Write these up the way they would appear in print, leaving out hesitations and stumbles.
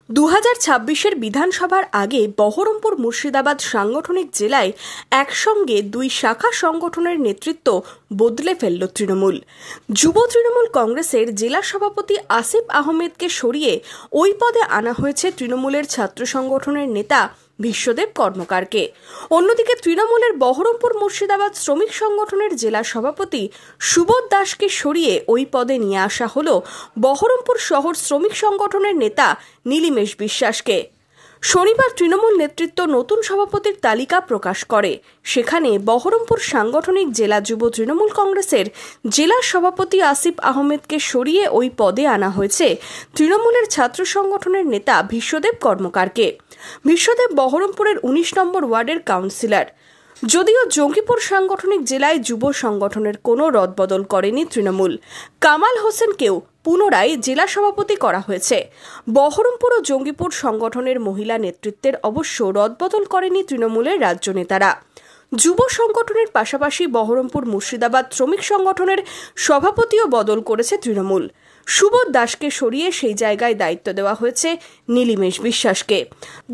2026-এর বিধানসভার আগে বহরমপুর মুর্শিদাবাদ সাংগঠনিক জেলায় একসঙ্গে দুই শাখা সংগঠনের নেতৃত্ব বদলে ফেলল তৃণমূল। যুব তৃণমূল কংগ্রেসের জেলা সভাপতি আসিফ আহমেদকে সরিয়ে ওই পদে আনা হয়েছে তৃণমূলের ছাত্র সংগঠনের নেতা বিশ্বদেব কর্মকারকে। অন্যদিকে তৃণমূলের বহরমপুর মুর্শিদাবাদ শ্রমিক সংগঠনের জেলা সভাপতি সুবোধ দাসকে সরিয়ে ওই পদে নিয়ে আসা হল বহরমপুর শহর শ্রমিক সংগঠনের নেতা নীলিমেশ বিশ্বাসকে। শনিবার তৃণমূল নেতৃত্ব নতুন সভাপতির তালিকা প্রকাশ করে। সেখানে বহরমপুর সাংগঠনিক জেলা যুব তৃণমূল কংগ্রেসের জেলা সভাপতি আসিফ আহমেদকে সরিয়ে ওই পদে আনা হয়েছে তৃণমূলের ছাত্র সংগঠনের নেতা বিশ্বদেব কর্মকারকে। বিশ্বদেব বহরমপুরের 19 নম্বর ওয়ার্ডের কাউন্সিলর। যদিও জঙ্গিপুর সাংগঠনিক জেলায় যুব সংগঠনের কোনো রদবদল করেনি তৃণমূল। কামাল হোসেনকেও পুনরায় জেলা সভাপতি করা হয়েছে। বহরমপুর ও জঙ্গিপুর সংগঠনের মহিলা নেতৃত্বের অবশ্য রদবদল করেনি তৃণমূলের রাজ্য নেতারা। যুব সংগঠনের পাশাপাশি বহরমপুর মুর্শিদাবাদ শ্রমিক সংগঠনের সভাপতিও বদল করেছে তৃণমূল। সুবোধ দাসকে সরিয়ে সেই জায়গায় দায়িত্ব দেওয়া হয়েছে নীলিমেশ বিশ্বাসকে।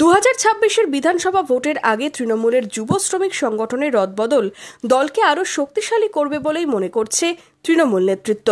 2026-এর বিধানসভা ভোটের আগে তৃণমূলের যুব শ্রমিক সংগঠনের রদবদল দলকে আরও শক্তিশালী করবে বলেই মনে করছে তৃণমূল নেতৃত্ব।